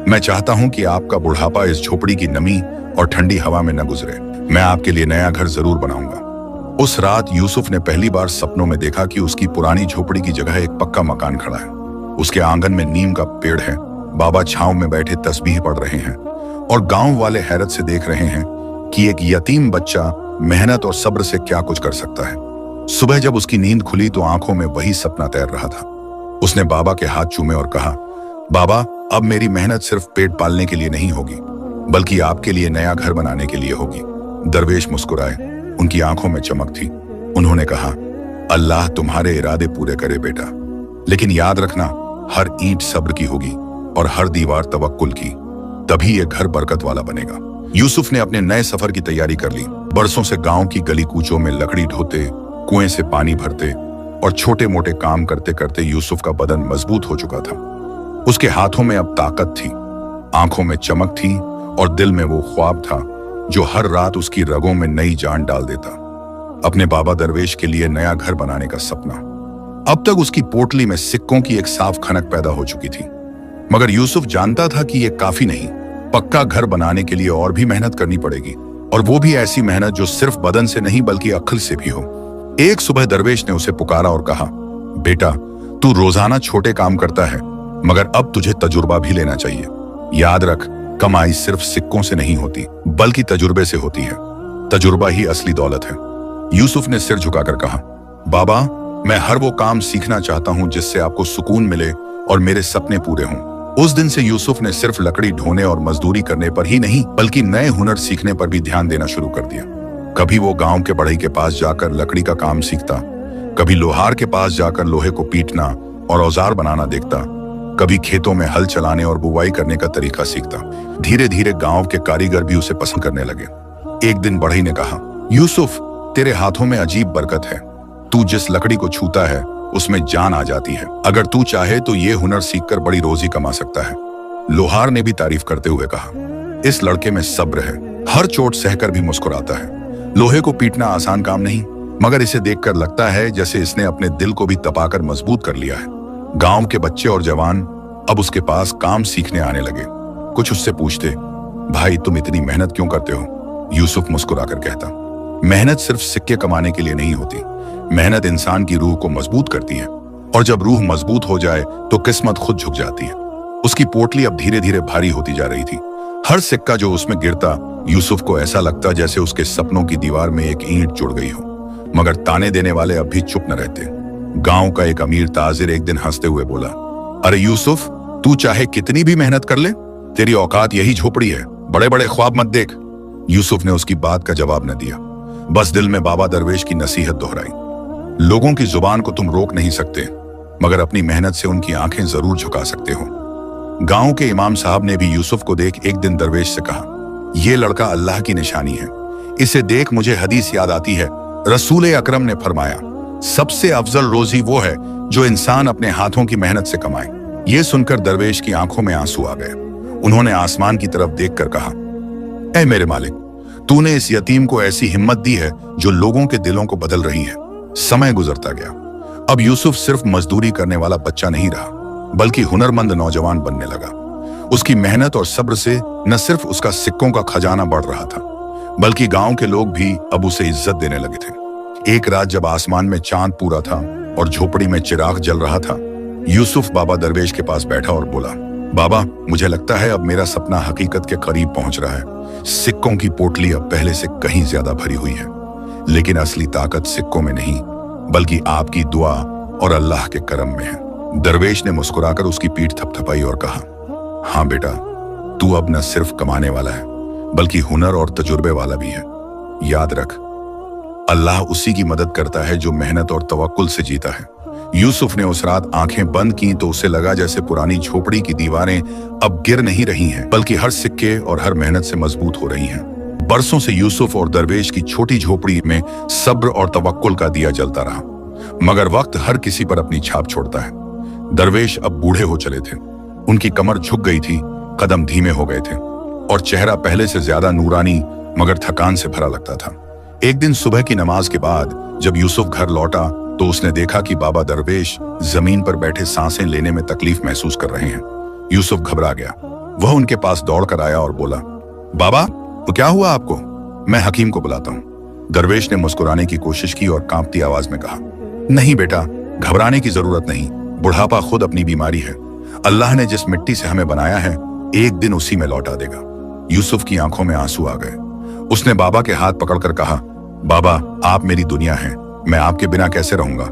मैं चाहता हूं कि आपका बुढ़ापा इस झोपड़ी की नमी और ठंडी हवा में न गुजरे। मैं आपके लिए नया घर जरूर बनाऊंगा। उस रात यूसुफ ने पहली बार सपनों में देखा कि उसकी पुरानी झोपड़ी की जगह एक पक्का मकान खड़ा है। उसके आंगन में नीम का पेड़ है, बाबा छांव में बैठे तस्बीह पढ़ रहे हैं और गांव वाले हैरत से देख रहे हैं कि एक यतीम बच्चा मेहनत और सब्र से क्या कुछ कर सकता है। सुबह जब उसकी नींद खुली तो आंखों में वही सपना तैर रहा था। उसने बाबा के हाथ चूमे और कहा, बाबा अब मेरी मेहनत सिर्फ पेट पालने के लिए नहीं होगी, बल्कि आपके लिए नया घर बनाने के लिए होगी। दरवेश मुस्कुराए, उनकी आंखों में चमक थी। उन्होंने कहा, अल्लाह तुम्हारे इरादे पूरे करे बेटा, लेकिन याद रखना हर ईंट सब्र की होगी और हर दीवार तवक्कुल की, तभी ये घर बरकत वाला बनेगा। यूसुफ ने अपने नए सफर की तैयारी कर ली। बरसों से गांव की गली कूचों में लकड़ी ढोते, कुएं से पानी भरते और छोटे मोटे काम करते करते यूसुफ का बदन मजबूत हो चुका था। उसके हाथों में अब ताकत थी, आंखों में चमक थी और दिल में वो ख्वाब था जो हर रात उसकी रगों में नई जान डाल देता। अपने बाबा दरवेश के लिए नया घर बनाने का सपना। अब तक उसकी पोटली में सिक्कों की एक साफ खनक पैदा हो चुकी थी, मगर यूसुफ जानता था कि यह काफी नहीं। पक्का घर बनाने के लिए और भी मेहनत करनी पड़ेगी, और वो भी ऐसी मेहनत जो सिर्फ बदन से नहीं बल्कि अक्ल से भी हो। एक सुबह दरवेश ने उसे पुकारा और कहा, बेटा तू रोजाना छोटे काम करता है, मगर अब तुझे तजुर्बा भी लेना चाहिए। याद रख, कमाई सिर्फ सिक्कों से नहीं होती बल्कि तजुर्बे से होती है। तजुर्बा ही असली दौलत है। यूसुफ ने सिर झुकाकर कहा, बाबा मैं हर वो काम सीखना चाहता हूं जिससे आपको सुकून मिले और मेरे सपने पूरे हों। उस दिन से यूसुफ ने सिर्फ लकड़ी ढोने और मजदूरी करने पर ही नहीं बल्कि नए हुनर सीखने पर भी ध्यान देना शुरू कर दिया। कभी वो गांव के बढ़ई के पास जाकर लकड़ी का काम सीखता, कभी लोहार के पास जाकर लोहे को पीटना और औजार बनाना देखता, कभी खेतों में हल चलाने और बुवाई करने का तरीका सीखता। धीरे धीरे गांव के कारीगर भी उसे पसंद करने लगे। एक दिन बढ़ई ने कहा, यूसुफ तेरे हाथों में अजीब बरकत है, तू जिस लकड़ी को छूता है उसमें जान आ जाती है। अगर तू चाहे तो ये हुनर सीखकर बड़ी रोजी कमा सकता है। लोहार ने भी तारीफ करते हुए कहा, इस लड़के में सब्र है, हर चोट सहकर भी मुस्कुराता है। लोहे को पीटना आसान काम नहीं, मगर इसे देखकर लगता है जैसे इसने अपने दिल को भी तपाकर मजबूत कर लिया है। गांव के बच्चे और जवान अब उसके पास काम सीखने आने लगे। कुछ उससे पूछते, भाई तुम इतनी मेहनत क्यों करते हो? यूसुफ मुस्कुराकर कहता, मेहनत सिर्फ सिक्के कमाने के लिए नहीं होती, मेहनत इंसान की रूह को मजबूत करती है, और जब रूह मजबूत हो जाए तो किस्मत खुद झुक जाती है। उसकी पोटली अब धीरे धीरे भारी होती जा रही थी। हर सिक्का जो उसमें गिरता यूसुफ को ऐसा लगता जैसे उसके सपनों की दीवार में एक ईंट जुड़ गई हो। मगर ताने देने वाले अब भी चुप न रहते। गांव का एक अमीर ताजिर एक दिन हंसते हुए बोला, अरे यूसुफ तू चाहे कितनी भी मेहनत कर ले, तेरी औकात यही झोपड़ी है, बड़े बड़े ख्वाब मत देख। यूसुफ ने उसकी बात का जवाब न दिया, बस दिल में बाबा दरवेश की नसीहत दोहराई। लोगों की जुबान को तुम रोक नहीं सकते, मगर अपनी मेहनत से उनकी आंखें जरूर झुका सकते हो। गांव के इमाम साहब ने भी यूसुफ को देख एक दिन दरवेश से कहा, यह लड़का अल्लाह की निशानी है, इसे देख मुझे हदीस याद आती है, रसूल अकरम ने फरमाया, सबसे अफजल रोजी वो है जो इंसान अपने हाथों की मेहनत से कमाए। यह सुनकर दरवेश की आंखों में आंसू आ गए। उन्होंने आसमान की तरफ देखकर कहा, ऐ मेरे मालिक, तूने इस यतीम को ऐसी हिम्मत दी है जो लोगों के दिलों को बदल रही है। समय गुजरता गया। अब यूसुफ सिर्फ मजदूरी करने वाला बच्चा नहीं रहा, बल्कि हुनरमंद नौजवान बनने लगा। उसकी मेहनत और सब्र से न सिर्फ उसका सिक्कों का खजाना बढ़ रहा था, बल्कि गांव के लोग भी अब उसे इज्जत देने लगे थे। एक रात जब आसमान में चांद पूरा था और झोपड़ी में चिराग जल रहा था। यूसुफ बाबा दरवेश के पास बैठा और बोला, बाबा, मुझे लगता है अब मेरा सपना हकीकत के करीब पहुंच रहा है। सिक्कों की पोटली अब पहले से कहीं ज्यादा भरी हुई है, लेकिन असली ताकत सिक्कों में नहीं बल्कि आपकी दुआ और अल्लाह के करम में है। दरवेश ने मुस्कुराकर उसकी पीठ थपथपाई और कहा, हाँ बेटा, तू अब न सिर्फ कमाने वाला है बल्कि हुनर और तजुर्बे वाला भी है। याद रख, अल्लाह उसी की मदद करता है जो मेहनत और तवक्कुल से जीता है। यूसुफ ने उस रात आंखें बंद की तो उसे लगा जैसे पुरानी झोपड़ी की दीवारें अब गिर नहीं रही हैं, बल्कि हर सिक्के और हर मेहनत से मजबूत हो रही हैं। बरसों से यूसुफ और दरवेश की छोटी झोपड़ी में सब्र और तवक्कुल का दिया जलता रहा, मगर वक्त हर किसी पर अपनी छाप छोड़ता है। दरवेश अब बूढ़े हो चले थे, उनकी कमर झुक गई थी, कदम धीमे हो गए थे और चेहरा पहले से ज्यादा नूरानी मगर थकान से भरा लगता था। एक दिन सुबह की नमाज के बाद जब यूसुफ घर लौटा तो उसने देखा कि बाबा दरवेश जमीन पर बैठे सांसें लेने में तकलीफ महसूस कर रहे हैं। यूसुफ घबरा गया। वह उनके पास दौड़कर आया और बोला, बाबा, तो क्या हुआ आपको? मैं हकीम को बुलाता हूँ। दरवेश ने मुस्कुराने की कोशिश की और कांपती आवाज में कहा, नहीं बेटा, घबराने की जरूरत नहीं। बुढ़ापा खुद अपनी बीमारी है। अल्लाह ने जिस मिट्टी से हमें बनाया है एक दिन उसी में लौटा देगा। यूसुफ की आंखों में आंसू आ गए। उसने बाबा के हाथ पकड़कर कहा, बाबा, आप मेरी दुनिया हैं, मैं आपके बिना कैसे रहूंगा?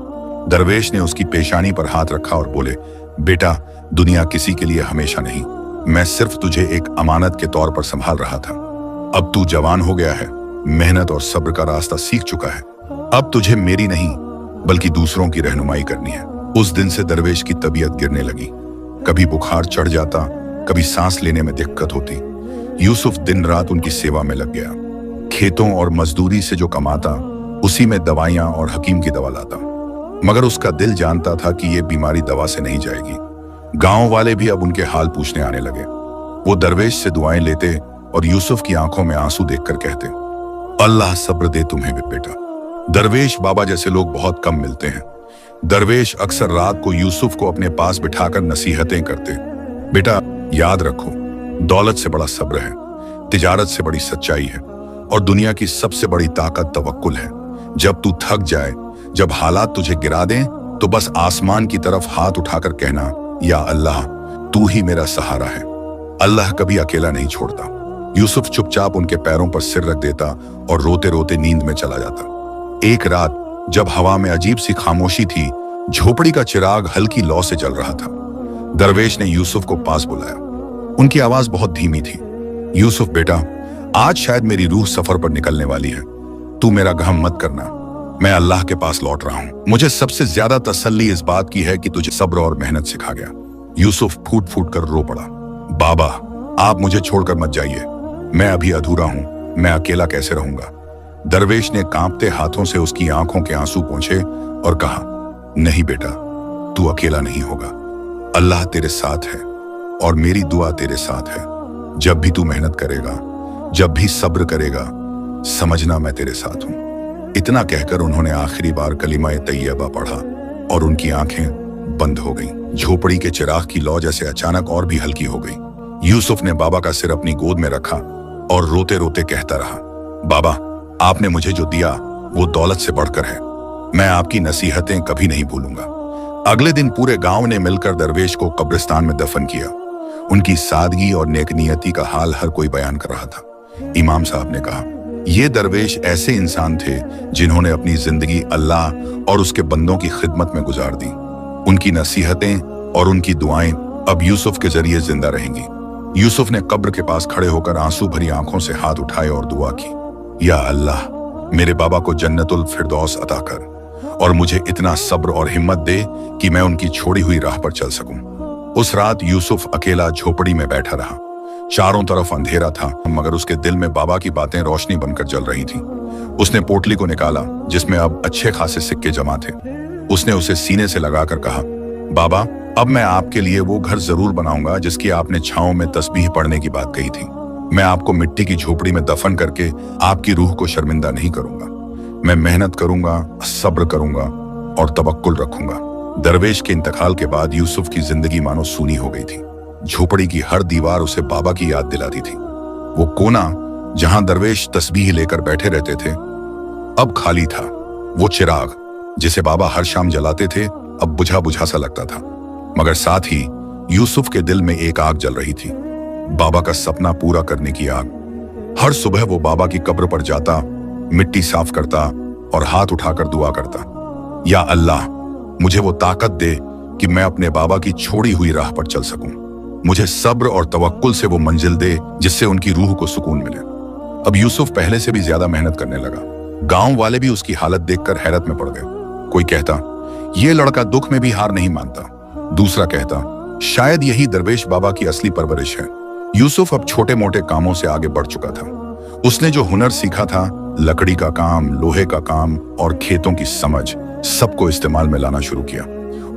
दरवेश ने उसकी पेशानी पर हाथ रखा और बोले, बेटा, दुनिया किसी के लिए हमेशा नहीं, मैं सिर्फ तुझे एक अमानत के तौर पर संभाल रहा था। अब तू जवान हो गया है, मेहनत और सब्र का रास्ता सीख चुका है। अब तुझे मेरी नहीं बल्कि दूसरों की रहनुमाई करनी है। उस दिन से दरवेश की तबीयत गिरने लगी। कभी बुखार चढ़ जाता, कभी सांस लेने में दिक्कत होती। यूसुफ दिन रात उनकी सेवा में लग गया। खेतों और मजदूरी से जो कमाता उसी में दवाइयां और हकीम की दवा लाता, मगर उसका दिल जानता था कि यह बीमारी दवा से नहीं जाएगी। गांव वाले भी अब उनके हाल पूछने आने लगे। वो दरवेश से दुआएं लेते और यूसुफ की आंखों में आंसू देखकर कहते, अल्लाह सब्र दे तुम्हें भी बेटा। दरवेश बाबा जैसे लोग बहुत कम मिलते हैं। दरवेश अक्सर रात को यूसुफ को अपने पास बिठाकर नसीहतें करते, बेटा याद रखो, दौलत से बड़ा सब्र है, तिजारत से बड़ी सच्चाई है और दुनिया की सबसे बड़ी ताकत तवक्कुल है। जब तू थक जाए, जब हालात तुझे गिरा दें, तो बस आसमान की तरफ हाथ उठाकर कहना, या अल्लाह, तू ही मेरा सहारा है। अल्लाह कभी अकेला नहीं छोड़ता। यूसुफ चुपचाप उनके पैरों पर सिर रख देता और रोते रोते नींद में चला जाता। एक रात जब हवा में अजीब सी खामोशी थी, झोपड़ी का चिराग हल्की लौ से जल रहा था। दरवेश ने यूसुफ को पास बुलाया। उनकी आवाज बहुत धीमी थी। यूसुफ बेटा, आज शायद मेरी रूह सफर पर निकलने वाली है। तू मेरा गम मत करना, मैं अल्लाह के पास लौट रहा हूं। मुझे सबसे ज्यादा तसल्ली इस बात की है कि तुझे सब्र और मेहनत सिखा गया। यूसुफ फूट फूट कर रो पड़ा। बाबा, आप मुझे छोड़कर मत जाइए, मैं अभी अधूरा हूं, मैं अकेला कैसे रहूंगा? दरवेश ने कांपते हाथों से उसकी आंखों के आंसू पोंछे और कहा, नहीं बेटा, तू अकेला नहीं होगा। अल्लाह तेरे साथ है और मेरी दुआ तेरे साथ है। जब भी तू मेहनत करेगा, जब भी सब्र करेगा, समझना मैं तेरे साथ हूं। इतना कहकर उन्होंने आखिरी बार कलिमा तैयबा पढ़ा और उनकी आंखें बंद हो गईं। झोपड़ी के चिराग की लौ जैसे अचानक और भी हल्की हो गई। यूसुफ ने बाबा का सिर अपनी गोद में रखा और रोते रोते कहता रहा, बाबा, आपने मुझे जो दिया वो दौलत से बढ़कर है। मैं आपकी नसीहतें कभी नहीं भूलूंगा। अगले दिन पूरे गांव ने मिलकर दरवेश को कब्रिस्तान में दफन किया। उनकी सादगी और नेकनियती का हाल हर कोई बयान कर रहा था। इमाम साहब ने कहा, ये दरवेश ऐसे इंसान थे जिन्होंने अपनी जिंदगी अल्लाह और उसके बंदों की खिदमत में गुजार दी। उनकी नसीहतें और उनकी दुआएं अब यूसुफ के जरिए जिंदा रहेंगी। यूसुफ ने कब्र के पास खड़े होकर आंसू भरी आंखों से हाथ उठाए और दुआ की, या अल्लाह, मेरे बाबा को जन्नतुल फिरदौस अता कर और मुझे इतना सब्र और हिम्मत दे कि मैं उनकी छोड़ी हुई राह पर चल सकूं। उस रात यूसुफ अकेला झोपड़ी में बैठा रहा। चारों तरफ अंधेरा था, मगर उसके दिल में बाबा की बातें रोशनी बनकर जल रही थीं। उसने पोटली को निकाला जिसमें अब अच्छे खासे सिक्के जमा थे। उसने उसे सीने से लगाकर कहा, बाबा, अब मैं आपके लिए वो घर जरूर बनाऊंगा जिसकी आपने छांव में तस्बीह पढ़ने की बात कही थी। मैं आपको मिट्टी की झोपड़ी में दफन करके आपकी रूह को शर्मिंदा नहीं करूंगा। मैं मेहनत करूंगा, सब्र करूंगा और तवक्कुल रखूंगा। दरवेश के इंतकाल के बाद यूसुफ की जिंदगी मानो सूनी हो गई थी। झोपड़ी की हर दीवार उसे बाबा की याद दिलाती थी। वो कोना जहां दरवेश तस्बीह लेकर बैठे रहते थे अब खाली था। वो चिराग जिसे बाबा हर शाम जलाते थे अब बुझा बुझा सा लगता था, मगर साथ ही यूसुफ के दिल में एक आग जल रही थी, बाबा का सपना पूरा करने की आग। हर सुबह वो बाबा की कब्र पर जाता, मिट्टी साफ करता और हाथ उठाकर दुआ करता, या अल्लाह मुझे वो ताकत दे कि मैं अपने बाबा की छोड़ी हुई राह पर चल सकूं। मुझे सब्र और तवक्कुल से वो मंजिल दे जिससे उनकी रूह को सुकून मिले। अब यूसुफ पहले से भी ज्यादा मेहनत करने लगा। गांव वाले भी उसकी हालत देखकर हैरत में पड़ गए। कोई कहता ये लड़का दुख में भी हार नहीं मानता, दूसरा कहता शायद यही दरवेश बाबा की असली परवरिश है। यूसुफ अब छोटे मोटे कामों से आगे बढ़ चुका था। उसने जो हुनर सीखा था, लकड़ी का काम, लोहे का काम और खेतों की समझ, सबको इस्तेमाल में लाना शुरू किया।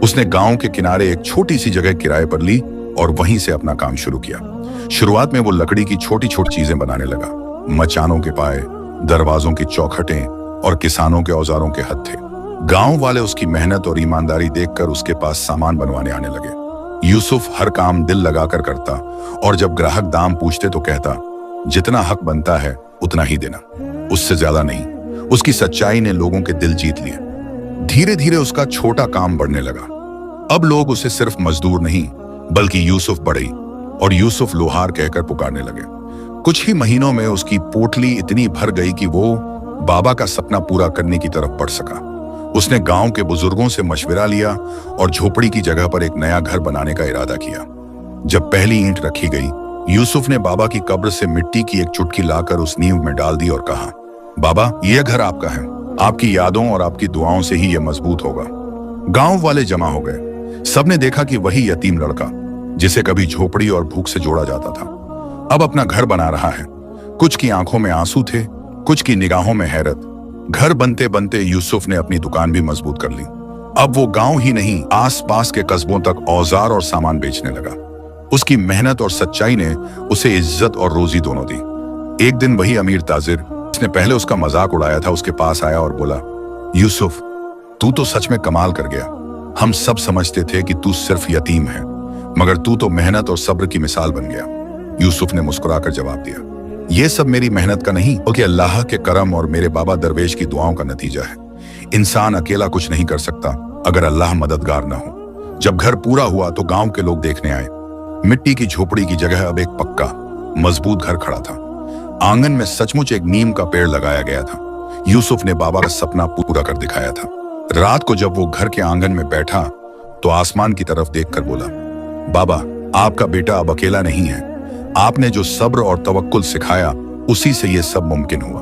उसने गांव के किनारे एक छोटी सी जगह किराए पर ली और वहीं से अपना काम शुरू किया। शुरुआत में वो लकड़ी की छोटी छोटी चीजें बनाने लगा, मचानों के पाए, दरवाजों की चौखटें और किसानों के औजारों के हत्थे। गांव वाले उसकी मेहनत और ईमानदारी देखकर उसके पास सामान बनवाने आने लगे। यूसुफ हर काम दिल लगाकर करता और जब ग्राहक दाम पूछते तो कहता जितना हक बनता है उतना ही देना, उससे ज्यादा नहीं। उसकी सच्चाई ने लोगों के दिल जीत लिए। धीरे धीरे उसका छोटा काम बढ़ने लगा। अब लोग उसे सिर्फ मजदूर नहीं बल्कि यूसुफ बड़ई और यूसुफ लोहार कहकर पुकारने लगे। कुछ ही महीनों में उसकी पोटली इतनी भर गई कि वो बाबा का सपना पूरा करने की तरफ बढ़ सका। उसने गांव के बुजुर्गों से मशवरा लिया और झोपड़ी की जगह पर एक नया घर बनाने का इरादा किया। जब पहली ईंट रखी गई, यूसुफ ने बाबा की कब्र से मिट्टी की एक चुटकी लाकर उस नींव में डाल दी और कहा बाबा यह घर आपका है, आपकी यादों और आपकी दुआओं से ही यह मजबूत होगा। गांव वाले जमा हो गए। सबने देखा कि वही यतीम लड़का जिसे कभी झोपड़ी और भूख से जोड़ा जाता था अब अपना घर बना रहा है। कुछ की आंखों में आंसू थे, कुछ की निगाहों में हैरत। घर बनते बनते यूसुफ ने अपनी दुकान भी मजबूत कर ली। अब वो गांव ही नहीं, आसपास के कस्बों तक औजार और सामान बेचने लगा। उसकी मेहनत और सच्चाई ने उसे इज्जत और रोजी दोनों दी। एक दिन वही अमीर ताजिर, जिसने पहले उसका मजाक उड़ाया था, उसके पास आया और बोला यूसुफ तू तो सच में कमाल कर गया। हम सब समझते थे कि तू सिर्फ यतीम है, मगर तू तो मेहनत और सब्र की मिसाल बन गया। यूसुफ ने मुस्कुराकर जवाब दिया ये सब मेरी मेहनत का नहीं बल्कि अल्लाह के करम और मेरे बाबा दरवेश की दुआओं का नतीजा है। इंसान अकेला कुछ नहीं कर सकता अगर अल्लाह मददगार न हो। जब घर पूरा हुआ तो गांव के लोग देखने आए। मिट्टी की झोपड़ी की जगह अब एक पक्का मजबूत घर खड़ा था। आंगन में सचमुच एक नीम का पेड़ लगाया गया था। यूसुफ ने बाबा का सपना पूरा कर दिखाया था। रात को जब वो घर के आंगन में बैठा तो आसमान की तरफ देखकर बोला बाबा आपका बेटा अब अकेला नहीं है। आपने जो सब्र और तवक्कुल सिखाया उसी से ये सब मुमकिन हुआ।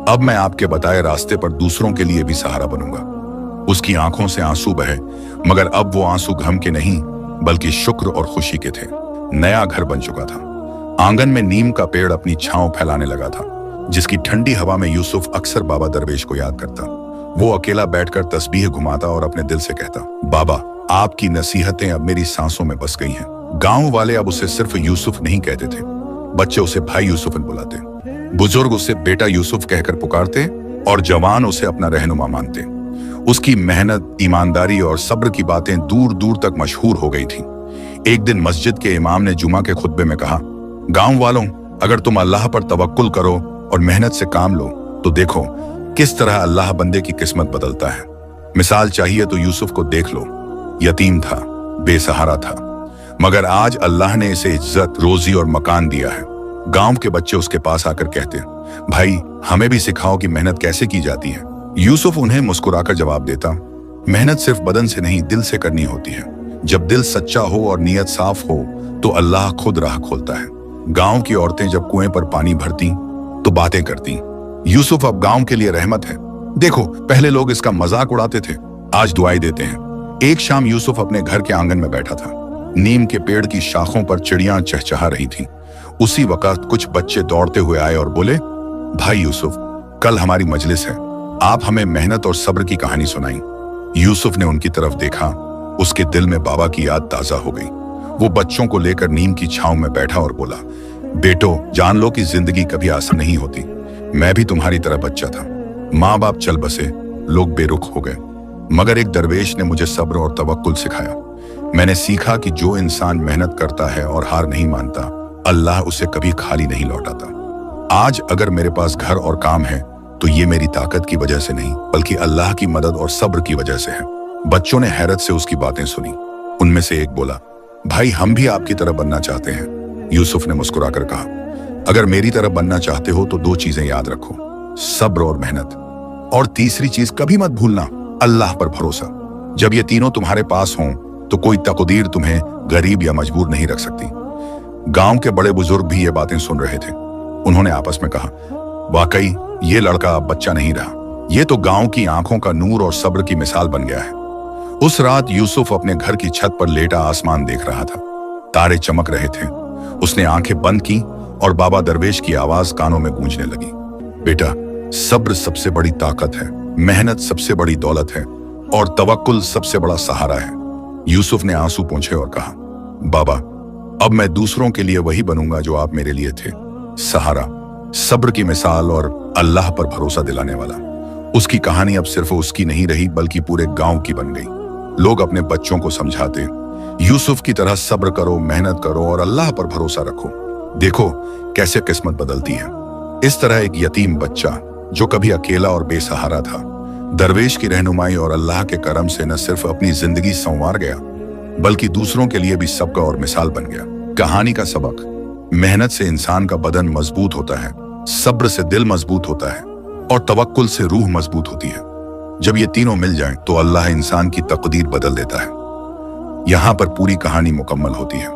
अब मैं आपके बताए रास्ते पर दूसरों के लिए भी सहारा बनूंगा। उसकी आंखों से आंसू बहे, मगर अब वो आंसू गम के नहीं बल्कि शुक्र और खुशी के थे। नया घर बन चुका था। आंगन में नीम का पेड़ अपनी छांव फैलाने लगा था, जिसकी ठंडी हवा में यूसुफ अक्सर बाबा दरवेश को याद करता। वो अकेला बैठकर तस्बीह घुमाता और अपने दिल से कहता बाबा आपकी नसीहतें अब मेरी सांसों में बस गई हैं। गांव वाले अब उसे सिर्फ यूसुफ नहीं कहते थे, बच्चे उसे भाई यूसुफ बुलाते, बुजुर्ग उसे बेटा यूसुफ कहकर पुकारते और जवान उसे अपना रहनुमा मानते। उसकी मेहनत, ईमानदारी और सब्र की बातें दूर दूर तक मशहूर हो गई थी। एक दिन मस्जिद के इमाम ने जुमा के खुतबे में कहा गांव वालों अगर तुम अल्लाह पर तवक्कुल करो और मेहनत से काम लो तो देखो किस तरह अल्लाह बंदे की किस्मत बदलता है। मिसाल चाहिए तो यूसुफ को देख लो। यतीम था, बेसहारा था, मगर आज अल्लाह ने इसे इज्जत, रोजी और मकान दिया है। गांव के बच्चे उसके पास आकर कहते भाई हमें भी सिखाओ कि मेहनत कैसे की जाती है। यूसुफ उन्हें मुस्कुराकर जवाब देता मेहनत सिर्फ बदन से नहीं दिल से करनी होती है। जब दिल सच्चा हो और नीयत साफ हो तो अल्लाह खुद राह खोलता है। गांव की औरतें जब कुएं पर पानी भरती तो बातें करती। यूसुफ अब गांव के लिए रहमत है। देखो पहले लोग इसका मजाक उड़ाते थे, आज दुआई देते हैं। एक शाम यूसुफ अपने घर के आंगन में बैठा था। नीम के पेड़ की शाखों पर चिड़ियां चहचहा रही थीं। उसी वक्त कुछ बच्चे दौड़ते हुए आए और बोले भाई यूसुफ कल हमारी मजलिस है, आप हमें मेहनत और सब्र की कहानी सुनाई। यूसुफ ने उनकी तरफ देखा, उसके दिल में बाबा की याद ताजा हो गई। वो बच्चों को लेकर नीम की छांव में बैठा और बोला बेटो जान लो कि जिंदगी कभी आसान नहीं होती। मैं भी तुम्हारी तरह बच्चा था, माँ बाप चल बसे, लोग बेरुख हो गए, मगर एक दरवेश ने मुझे सब्र और तवक्कुल सिखाया। मैंने सीखा कि जो इंसान मेहनत करता है और हार नहीं मानता, अल्लाह उसे कभी खाली नहीं लौटाता। आज अगर मेरे पास घर और काम है तो ये मेरी ताकत की वजह से नहीं बल्कि अल्लाह की मदद और सब्र की वजह से है। बच्चों ने हैरत से उसकी बातें सुनी। उनमें से एक बोला, भाई हम भी आपकी तरह बनना चाहते हैं। यूसुफ ने मुस्कुराकर कहा, अगर मेरी तरह बनना चाहते हो तो दो चीजें याद रखो, सब्र और मेहनत, और तीसरी चीज कभी मत भूलना, अल्लाह पर भरोसा। जब ये तीनों तुम्हारे पास हों तो कोई तकदीर तुम्हें गरीब या मजबूर नहीं रख सकती। गांव के बड़े बुजुर्ग भी ये बातें सुन रहे थे। उन्होंने आपस में कहा, वाकई ये लड़का अब बच्चा नहीं रहा, ये तो गांव की आंखों का नूर और सब्र की मिसाल बन गया है। उस रात यूसुफ अपने घर की छत पर लेटा आसमान देख रहा था। तारे चमक रहे थे। उसने आंखें बंद की और बाबा दरवेश की आवाज कानों में गूंजने लगी, बेटा, सब्र सबसे बड़ी ताकत है, मेहनत सबसे बड़ी दौलत है और तवक्कुल सबसे बड़ा सहारा है। यूसुफ ने आंसू पोंछे और कहा, बाबा, अब मैं दूसरों के लिए वही बनूंगा जो आप मेरे लिए थे, सहारा, सब्र की मिसाल और अल्लाह पर भरोसा दिलाने वाला। उसकी कहानी अब सिर्फ उसकी नहीं रही बल्कि पूरे गांव की बन गई। लोग अपने बच्चों को समझाते, यूसुफ की तरह सब्र करो, मेहनत करो और अल्लाह पर भरोसा रखो, देखो कैसे किस्मत बदलती है। इस तरह एक यतीम बच्चा जो कभी अकेला और बेसहारा था, दरवेश की रहनुमाई और अल्लाह के करम से न सिर्फ अपनी जिंदगी संवार गया बल्कि दूसरों के लिए भी सबका और मिसाल बन गया। कहानी का सबक, मेहनत से इंसान का बदन मजबूत होता है, सब्र से दिल मजबूत होता है और तवक्कुल से रूह मजबूत होती है। जब ये तीनों मिल जाएं तो अल्लाह इंसान की तकदीर बदल देता है। यहाँ पर पूरी कहानी मुकम्मल होती है।